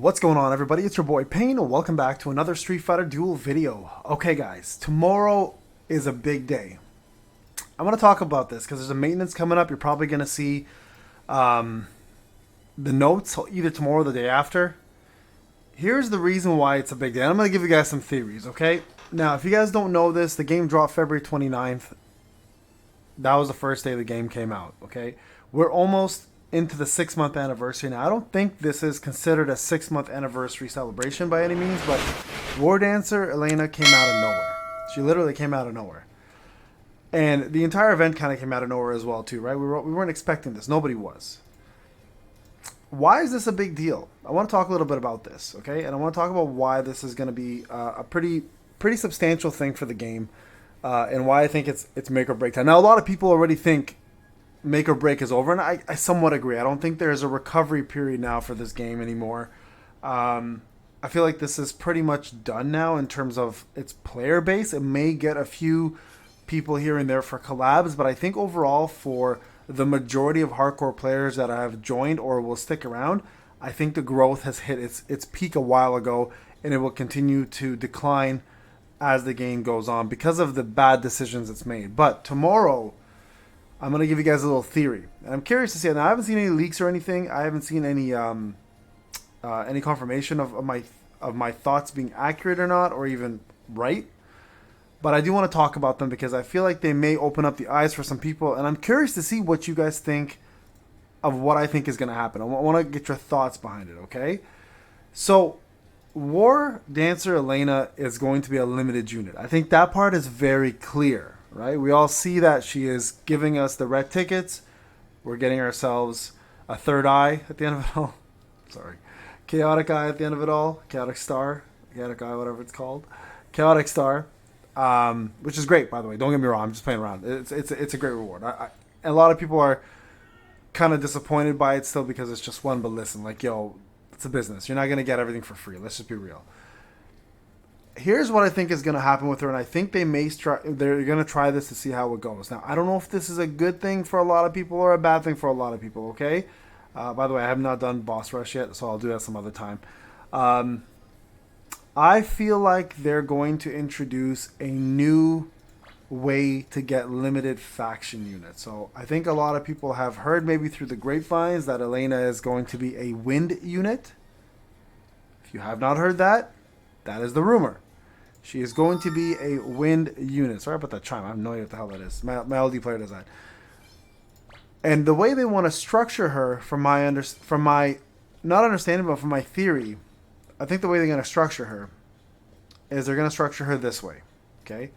What's going on, everybody? It's your boy Payne. Welcome back to another Street Fighter Duel video. Okay guys, tomorrow is a big day. I'm going to talk about this because there's a maintenance coming up. You're probably going to see the notes either tomorrow or the day after. Here's the reason why it's a big day. I'm going to give you guys some theories, okay? Now, if you guys don't know this, the game dropped February 29th. That was the first day the game came out, okay? We're almost into the 6-month anniversary now. I don't think this is considered a 6-month anniversary celebration by any means, but War Dancer Elena came out of nowhere. She literally came out of nowhere. And the entire event kind of came out of nowhere as well too, right? We weren't expecting this. Nobody was. Why is this a big deal? I want to talk a little bit about this, okay? And I want to talk about why this is going to be a pretty substantial thing for the game, and why I think it's make or break time. Now, a lot of people already think make or break is over, and I somewhat agree. I don't think there's a recovery period now for this game anymore. I feel like this is pretty much done now in terms of its player base. It may get a few people here and there for collabs, but I think overall for the majority of hardcore players that have joined or will stick around, I think the growth has hit its peak a while ago, and it will continue to decline as the game goes on because of the bad decisions it's made. But tomorrow, I'm going to give you guys a little theory. And I'm curious to see it. Now, I haven't seen any leaks or anything. I haven't seen any confirmation of my thoughts being accurate or not, or even right. But I do want to talk about them because I feel like they may open up the eyes for some people. And I'm curious to see what you guys think of what I think is going to happen. I want to get your thoughts behind it, okay? So, War Dancer Elena is going to be a limited unit. I think that part is very clear, right? We all see that she is giving us the red tickets. We're getting ourselves a third eye at the end of it all. Sorry. Chaotic eye at the end of it all. Chaotic star. Chaotic eye, whatever it's called. Chaotic star. Which is great, by the way. Don't get me wrong. I'm just playing around. It's a great reward. A lot of people are kind of disappointed by it still because it's just one. But listen, like, yo, it's a business. You're not going to get everything for free. Let's just be real. Here's what I think is going to happen with her, and I think they're going to try this to see how it goes. Now, I don't know if this is a good thing for a lot of people or a bad thing for a lot of people, okay? By the way, I have not done Boss Rush yet, so I'll do that some other time. I feel like they're going to introduce a new way to get limited faction units. So I think a lot of people have heard maybe through the grapevines that Elena is going to be a wind unit. If you have not heard that, that is the rumor. She is going to be a wind unit. Sorry about that chime. I have no idea what the hell that is. My LD player does that. And the way they want to structure her, from my not understanding, but from my theory, I think the way they're going to structure her is they're going to structure her this way. Okay?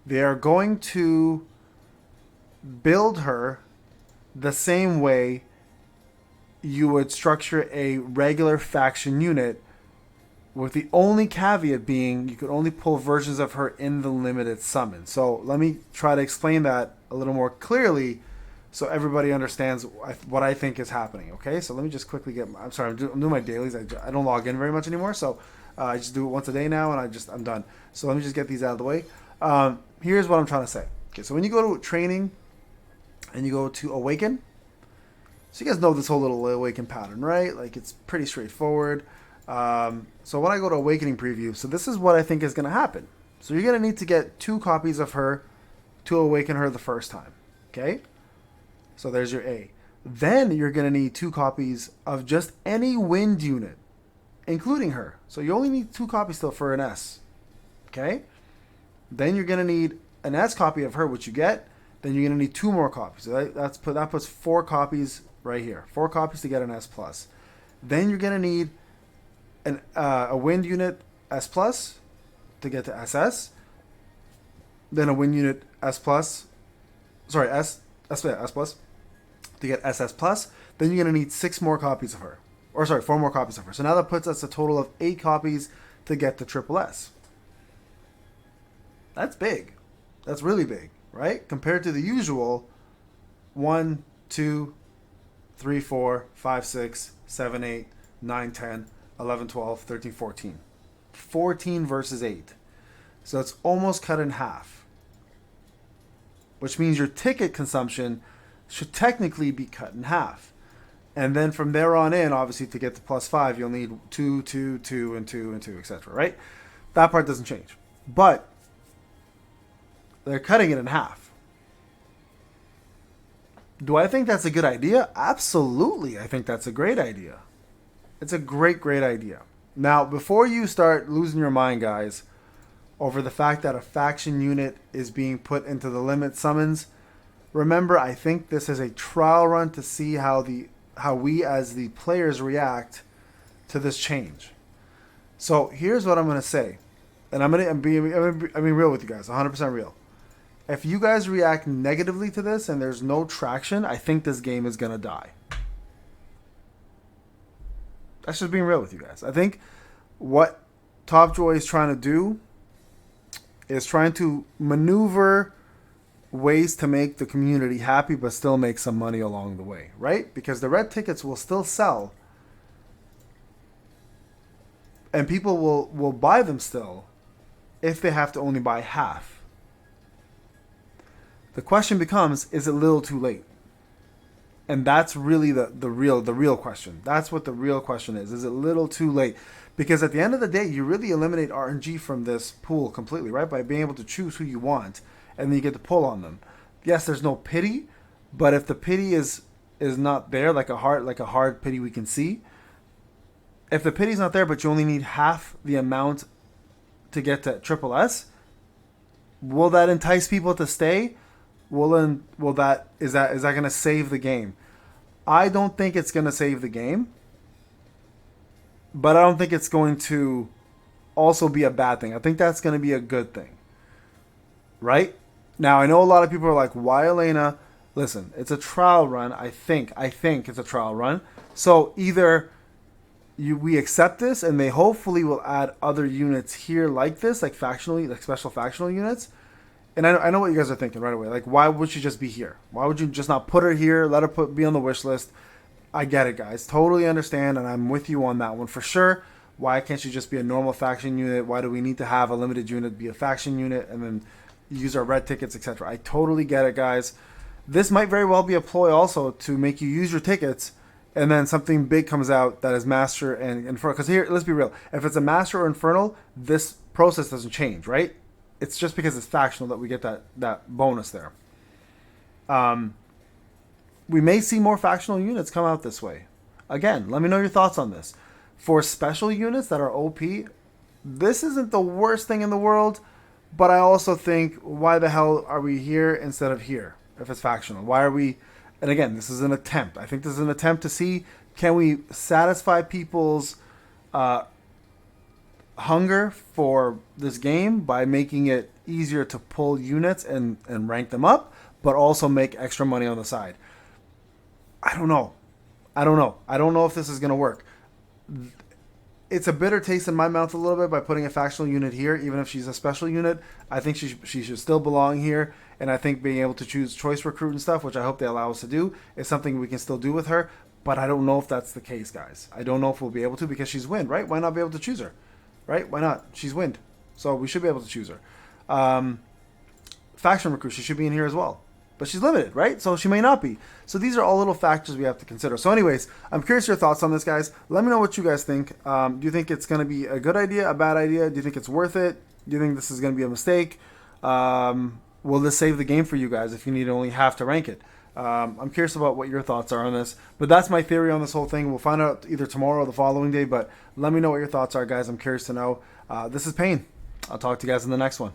They are going to build her the same way you would structure a regular faction unit, with the only caveat being you could only pull versions of her in the limited summon. So let me try to explain that a little more clearly so everybody understands what I think is happening, okay? So let me just quickly I'm sorry, I'm doing my dailies. I don't log in very much anymore, so I just do it once a day now, and I'm done. So let me just get these out of the way. Here's what I'm trying to say. Okay, so when you go to training and you go to awaken, so you guys know this whole little awaken pattern, right? Like, it's pretty straightforward. So when I go to awakening preview, so this is what I think is going to happen. So you're going to need to get 2 copies of her to awaken her the first time. Okay? So there's your A. Then you're going to need 2 copies of just any wind unit, including her. So you only need 2 copies still for an S. Okay? Then you're going to need an S copy of her, which you get. Then you're going to need 2 more copies. So that puts 4 copies right here. 4 copies to get an S+. Then you're going to need a wind unit S plus to get to SS, then a wind unit S plus, S plus to get SS plus. Then you're gonna need 6 more copies of her, 4 more copies of her. So now that puts us a total of 8 copies to get to triple S. That's big. That's really big, right? Compared to the usual 1, 2, 3, 4, 5, 6, 7, 8, 9, 10. 11, 12, 13, 14. 14 versus 8. So it's almost cut in half. Which means your ticket consumption should technically be cut in half. And then from there on in, obviously, to get to +5, you'll need 2, 2, 2, and 2, and 2, etc. Right? That part doesn't change. But they're cutting it in half. Do I think that's a good idea? Absolutely. I think that's a great idea. It's a great, great idea. Now, before you start losing your mind, guys, over the fact that a faction unit is being put into the limit summons, remember, I think this is a trial run to see how we as the players react to this change. So here's what I'm going to say. And I'm being real with you guys, 100% real. If you guys react negatively to this and there's no traction, I think this game is going to die. That's just being real with you guys. I think what Topjoy is trying to do is trying to maneuver ways to make the community happy but still make some money along the way, right? Because the red tickets will still sell and people will buy them still if they have to only buy half. The question becomes, is it a little too late? And that's really the real question. That's what the real question is. Is it a little too late? Because at the end of the day, you really eliminate RNG from this pool completely, right? By being able to choose who you want, and then you get to pull on them. Yes, there's no pity, but if the pity is not there, like a hard pity we can see, if the pity's not there, but you only need half the amount to get to triple S, will that entice people to stay? Is that going to save the game? I don't think it's going to save the game, but I don't think it's going to also be a bad thing. I think that's going to be a good thing, right? Now, I know a lot of people are like, why Elena? Listen, it's a trial run. I think it's a trial run. So either we accept this and they hopefully will add other units here like this, like special factional units. And I know what you guys are thinking right away. Like, why would she just be here? Why would you just not put her here, let her be on the wish list? I get it, guys. Totally understand, and I'm with you on that one for sure. Why can't she just be a normal faction unit? Why do we need to have a limited unit be a faction unit and then use our red tickets, etc.? I totally get it, guys. This might very well be a ploy also to make you use your tickets, and then something big comes out that is Master and Infernal. Because here, let's be real. If it's a Master or Infernal, this process doesn't change, right? It's just because it's factional that we get that bonus there. We may see more factional units come out this way. Again, let me know your thoughts on this. For special units that are OP, this isn't the worst thing in the world, but I also think, why the hell are we here instead of here if it's factional? Why are we... And again, this is an attempt. I think this is an attempt to see, can we satisfy people's hunger for this game by making it easier to pull units and rank them up, but also make extra money on the side. I don't know. I don't know if this is going to work. It's a bitter taste in my mouth a little bit by putting a factional unit here, even if she's a special unit. I think she should still belong here, and I think being able to choose choice recruit and stuff, which I hope they allow us to do, is something we can still do with her, but I don't know if that's the case, guys. I don't know if we'll be able to, because she's wind, right? Why not be able to choose her? Right? Why not? She's wind. So we should be able to choose her. Faction recruit, she should be in here as well. But she's limited, right? So she may not be. So these are all little factors we have to consider. So anyways, I'm curious your thoughts on this, guys. Let me know what you guys think. Do you think it's going to be a good idea, a bad idea? Do you think it's worth it? Do you think this is going to be a mistake? Will this save the game for you guys if you need only half to rank it? I'm curious about what your thoughts are on this. But that's my theory on this whole thing. We'll find out either tomorrow or the following day. But let me know what your thoughts are, guys. I'm curious to know. This is Payne. I'll talk to you guys in the next one.